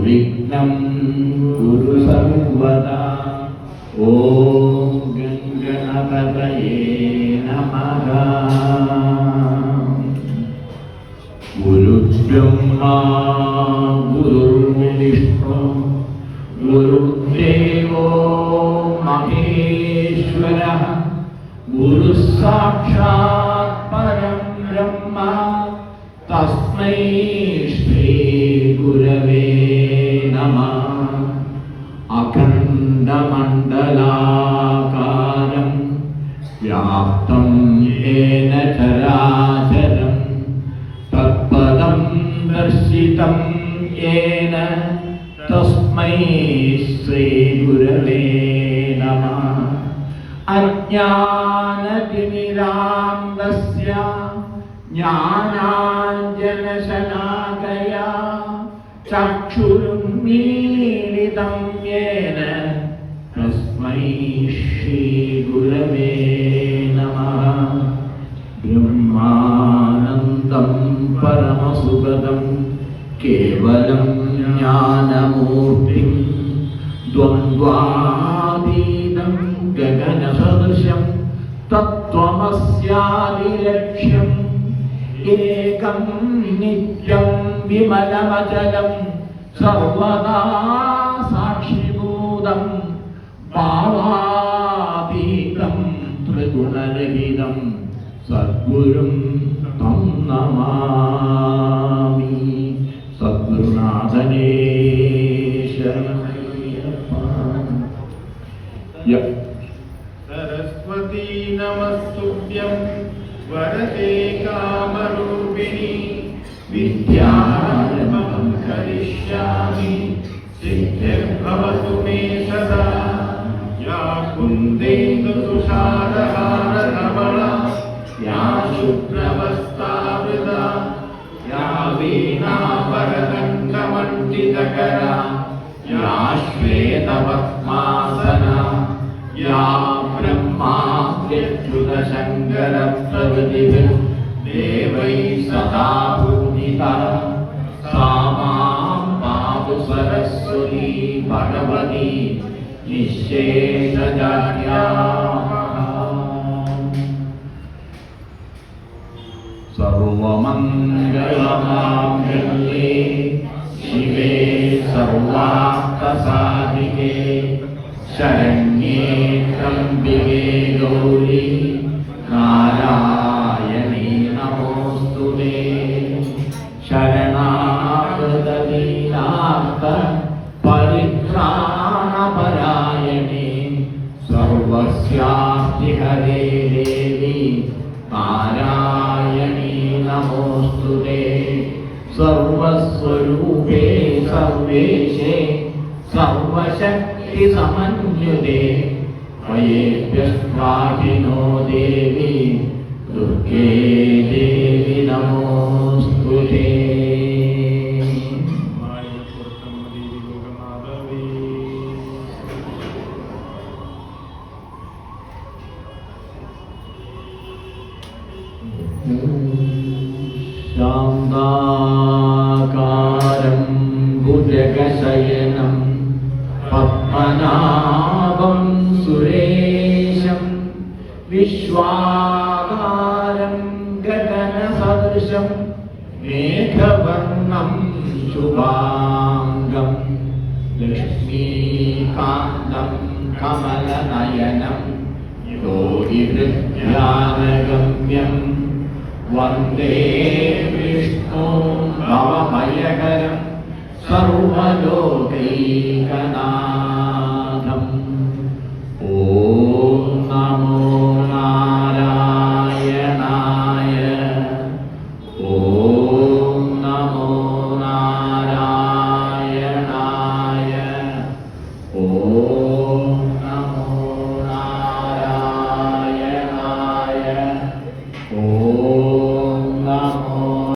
നിർവിഘ്നം കുരു സർവദാ. ഓം ഗംഗണപതയേ നമഃ. ഗുരുബ്രഹ്മാ ഗുരുർവിഷ്ണു ഗുരുദേവോ മഹേശ്വരഃ. ഗുരുഃ സാക്ഷാത് പരം ബ്രഹ്മ. തസ്മൈ ശ്രീ ഗുരവേ നമഃ. അഖണ്ഡമണ്ഡലാകാരം വ്യാപ്തം യേന ചരാചരം തത്പദം ദർശിതം യേന തസ്മൈ ശ്രീ ഗുരവേ നമഃ. അജ്ഞാനതിമിരാന്ധസ്യ ജ്ഞാനാഞ്ജനശലാകയാ ചക്ഷുരുന്മീലിതം യേന തസ്മൈ ശ്രീ ഗുരവേ നമഃ. ബ്രഹ്മാനന്ദം പരമസുഖദം കേവലം ജ്ഞാനമൂർത്തിം ദ്വന്ദ്വാതീതം ഗഗനസദൃശം തത്വമസ്യാദിലക്ഷ്യം ഏകം നിത്യം വിമലമചലം സർവദാ സാക്ഷിഭൂതം ഭാവാതീതം ത്രിഗുണരഹിതം സദ്ഗുരും തം നമാമി. സദ്ഗുരുനാഥനേ സരസ്വതീ നമസ്തുഭ്യം വരദേ കാമരൂപിണി. വിദ്യാരംഭം കരിഷ്യാമി സിദ്ധിർഭവതു മേ സദാ. യാ കുന്ദേന്ദു തുഷാരഹാരധവള യാ ശുഭ്രവസ്ത്രാവൃത യാ വീണാവരദണ്ഡമണ്ഡിതകര യാ ശ്വേതപദ്മാസന യാ ബ്രഹ്മാദ്യച്യുതശങ്കരപ്രഭൃതിഭിः ദേവൈः സദാ പൂജിതാ. സാ മാം പാതു സരസ്വതീ ഭഗവതി നിശ്ശേഷജാഡ്യാഃ. സർവമംഗളമാംഗല്യേ ശിവേ സർവാർത്ഥസാധികേ ശരണ്യേ ത്രംബികേ ഗൗരി നാരായണീ നമോസ്തുതേ. ശരണാഗതദീനാർത്ത പരിത്രാണപരായണേ സർവസ്യാർത്തിഹരേ ദേവി നാരായണീ നമോസ്തുതേ. സർവസ്വരൂപേ സർവേശേ സർവശക്തി സമന്വിതേ ത്വയേഭ്യസ്ത്വാഹിനോ ദേവി ദുർഗേ ദേവി നമോസ്തുതേ. ശാന്താകാരം ഭുജഗശയനം പദ്മനാഭം സുരേശം വിശ്വാകാരം ഗഗനസദൃശം മേഘവർണം ശുഭാംഗം ലക്ഷ്മീകാന്തം കമലനയനം യോഗിഹൃദ്ധ്യാനഗമ്യം വന്ദേ വിഷ്ണു ഭവഭയകരം സർവലോകൈകനാഥം.